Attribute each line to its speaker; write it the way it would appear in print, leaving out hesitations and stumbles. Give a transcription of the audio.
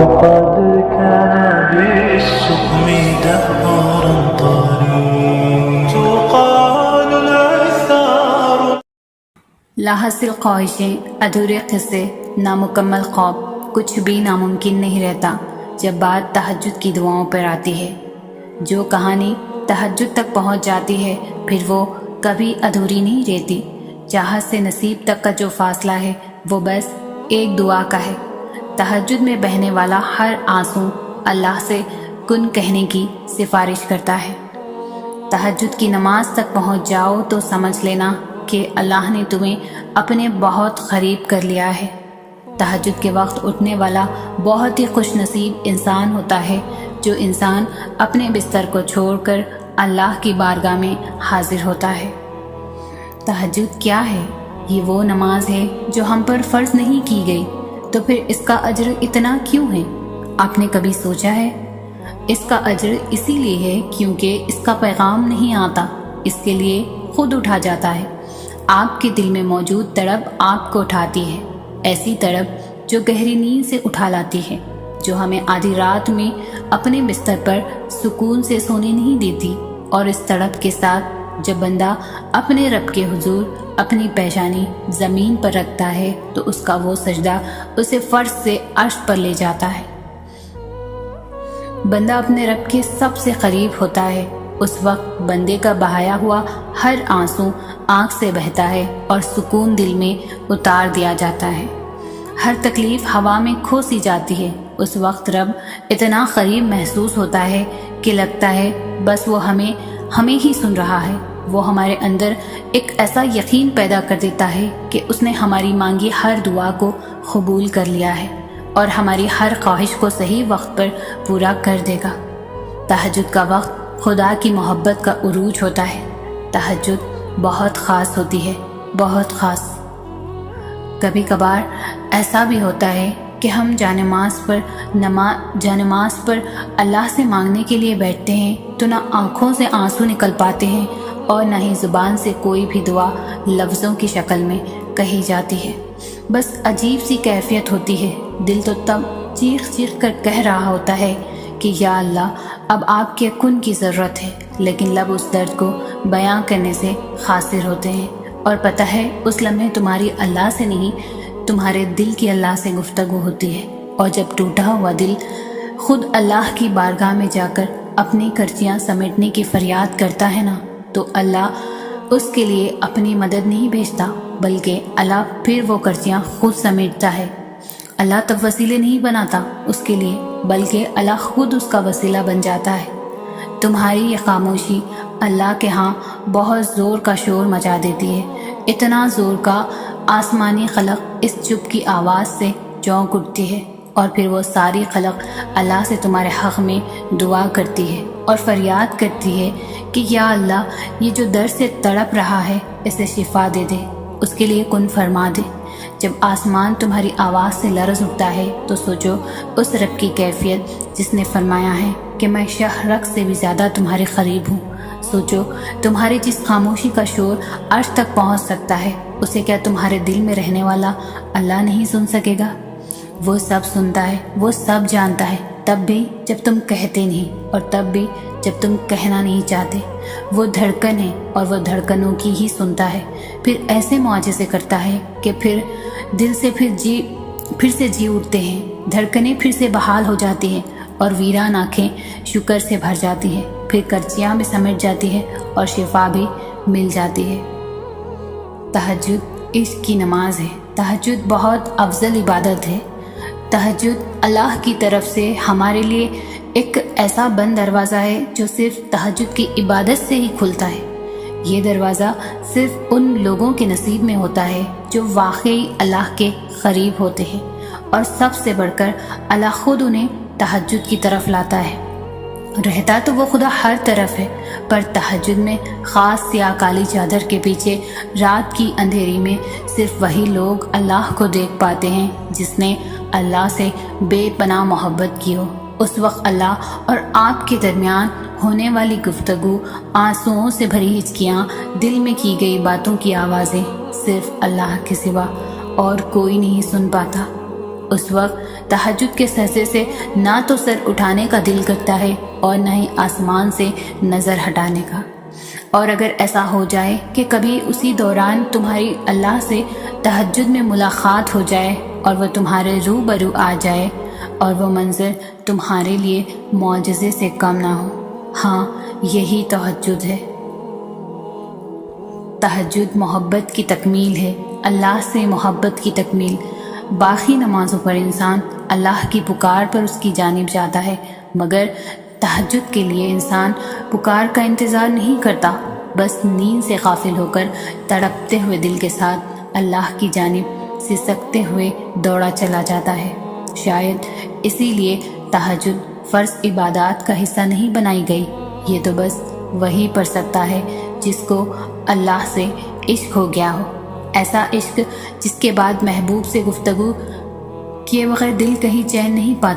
Speaker 1: قد كان بالسقم دهرا طريق تقال العثار.
Speaker 2: لاحصل خواہشیں، ادھورے قصے، نامکمل خواب، کچھ بھی ناممکن نہیں رہتا جب بات تہجد کی دعاؤں پر آتی ہے. جو کہانی تہجد تک پہنچ جاتی ہے پھر وہ کبھی ادھوری نہیں رہتی. چاہت سے نصیب تک کا جو فاصلہ ہے وہ بس ایک دعا کا ہے. تہجد میں بہنے والا ہر آنسو اللہ سے کن کہنے کی سفارش کرتا ہے. تہجد کی نماز تک پہنچ جاؤ تو سمجھ لینا کہ اللہ نے تمہیں اپنے بہت قریب کر لیا ہے. تہجد کے وقت اٹھنے والا بہت ہی خوش نصیب انسان ہوتا ہے جو انسان اپنے بستر کو چھوڑ کر اللہ کی بارگاہ میں حاضر ہوتا ہے. تہجد کیا ہے؟ یہ وہ نماز ہے جو ہم پر فرض نہیں کی گئی، تو پھر اس کا اجر اتنا کیوں ہے؟ آپ نے کبھی سوچا ہے؟ اس کا اجر اسی لیے ہے کیونکہ اس کا پیغام نہیں آتا، اس کے لیے خود اٹھا جاتا ہے. آپ کے دل میں موجود تڑپ آپ کو اٹھاتی ہے، ایسی تڑپ جو گہری نیند سے اٹھا لاتی ہے، جو ہمیں آدھی رات میں اپنے بستر پر سکون سے سونے نہیں دیتی. اور اس تڑپ کے ساتھ جب بندہ اپنے رب کے حضور اپنی پیشانی زمین پر رکھتا ہے تو اس کا وہ سجدہ اسے فرش سے عرش پر لے جاتا ہے. بندہ اپنے رب کے سب سے قریب ہوتا ہے. اس وقت بندے کا بہایا ہوا ہر آنسو آنکھ سے بہتا ہے اور سکون دل میں اتار دیا جاتا ہے. ہر تکلیف ہوا میں کھو سی جاتی ہے. اس وقت رب اتنا قریب محسوس ہوتا ہے کہ لگتا ہے بس وہ ہمیں ہی سن رہا ہے. وہ ہمارے اندر ایک ایسا یقین پیدا کر دیتا ہے کہ اس نے ہماری مانگی ہر دعا کو قبول کر لیا ہے اور ہماری ہر خواہش کو صحیح وقت پر پورا کر دے گا. تہجد کا وقت خدا کی محبت کا عروج ہوتا ہے. تہجد بہت خاص ہوتی ہے، بہت خاص. کبھی کبھار ایسا بھی ہوتا ہے کہ ہم جانماز پر اللہ سے مانگنے کے لیے بیٹھتے ہیں تو نہ آنکھوں سے آنسو نکل پاتے ہیں اور نہ ہی زبان سے کوئی بھی دعا لفظوں کی شکل میں کہی جاتی ہے. بس عجیب سی کیفیت ہوتی ہے. دل تو تب چیخ چیخ کر کہہ رہا ہوتا ہے کہ یا اللہ اب آپ کے کن کی ضرورت ہے، لیکن لب اس درد کو بیاں کرنے سے قاصر ہوتے ہیں. اور پتہ ہے اس لمحے تمہاری اللہ سے نہیں، تمہارے دل کی اللہ سے گفتگو ہوتی ہے. اور جب ٹوٹا ہوا دل خود اللہ کی بارگاہ میں جا کر اپنی کرچیاں سمیٹنے کی فریاد کرتا ہے نا، تو اللہ اس کے لیے اپنی مدد نہیں بھیجتا بلکہ اللہ پھر وہ کرچیاں خود سمیٹتا ہے. اللہ تب وسیلے نہیں بناتا اس کے لیے بلکہ اللہ خود اس کا وسیلہ بن جاتا ہے. تمہاری یہ خاموشی اللہ کے ہاں بہت زور کا شور مچا دیتی ہے. اتنا زور کا آسمانی خلق اس چپ کی آواز سے چونک اٹھتی ہے اور پھر وہ ساری خلق اللہ سے تمہارے حق میں دعا کرتی ہے اور فریاد کرتی ہے کہ یا اللہ یہ جو درد سے تڑپ رہا ہے اسے شفا دے دے، اس کے لیے کن فرما دے. جب آسمان تمہاری آواز سے لرز اٹھتا ہے تو سوچو اس رب کی کیفیت جس نے فرمایا ہے کہ میں شہرک سے بھی زیادہ تمہارے قریب ہوں. سوچو تمہاری جس خاموشی کا شور عرش تک پہنچ سکتا ہے اسے کیا تمہارے دل میں رہنے والا اللہ نہیں سن سکے گا؟ وہ سب سنتا ہے، وہ سب جانتا ہے، تب بھی جب تم کہتے نہیں اور تب بھی جب تم کہنا نہیں چاہتے. وہ دھڑکن ہے اور وہ دھڑکنوں کی ہی سنتا ہے. پھر ایسے معجزے کرتا ہے کہ پھر دل سے پھر سے جی اٹھتے ہیں، دھڑکنیں پھر سے بحال ہو جاتی ہیں اور ویران آنکھیں شکر سے بھر جاتی ہیں. پھر کرچیاں بھی سمٹ جاتی ہیں اور شفا بھی مل جاتی ہے. تہجد عشق کی نماز ہے. تہجد بہت افضل عبادت ہے. تہجد اللہ کی طرف سے ہمارے لیے ایک ایسا بند دروازہ ہے جو صرف تہجد کی عبادت سے ہی کھلتا ہے. یہ دروازہ صرف ان لوگوں کے نصیب میں ہوتا ہے جو واقعی اللہ کے قریب ہوتے ہیں، اور سب سے بڑھ کر اللہ خود انہیں تہجد کی طرف لاتا ہے. رہتا تو وہ خدا ہر طرف ہے، پر تہجد میں خاص سیاہ کالی چادر کے پیچھے رات کی اندھیری میں صرف وہی لوگ اللہ کو دیکھ پاتے ہیں جس نے اللہ سے بے پناہ محبت کی ہو. اس وقت اللہ اور آپ کے درمیان ہونے والی گفتگو، آنسوؤں سے بھری ہچکیاں، دل میں کی گئی باتوں کی آوازیں صرف اللہ کے سوا اور کوئی نہیں سن پاتا. اس وقت تہجد کے سجدے سے نہ تو سر اٹھانے کا دل کرتا ہے اور نہ ہی آسمان سے نظر ہٹانے کا۔ اور اگر ایسا ہو جائے کہ کبھی اسی دوران تمہاری اللہ سے تہجد میں ملاقات ہو جائے اور وہ تمہارے روبرو آ جائے اور وہ منظر تمہارے لیے معجزے سے کم نہ ہو، ہاں یہی تہجد ہے۔ تہجد محبت کی تکمیل ہے، اللہ سے محبت کی تکمیل۔ باقی نمازوں پر انسان اللہ کی پکار پر اس کی جانب جاتا ہے، مگر تہجد کے لیے انسان پکار کا انتظار نہیں کرتا، بس نیند سے غافل ہو کر تڑپتے ہوئے دل کے ساتھ اللہ کی جانب سسکتے ہوئے دوڑا چلا جاتا ہے۔ شاید اسی لیے تہجد فرض عبادات کا حصہ نہیں بنائی گئی، یہ تو بس وہی پڑھ سکتا ہے جس کو اللہ سے عشق ہو گیا ہو، ایسا عشق جس کے بعد محبوب سے گفتگو کیے بغیر دل کہیں چین نہیں پاتا۔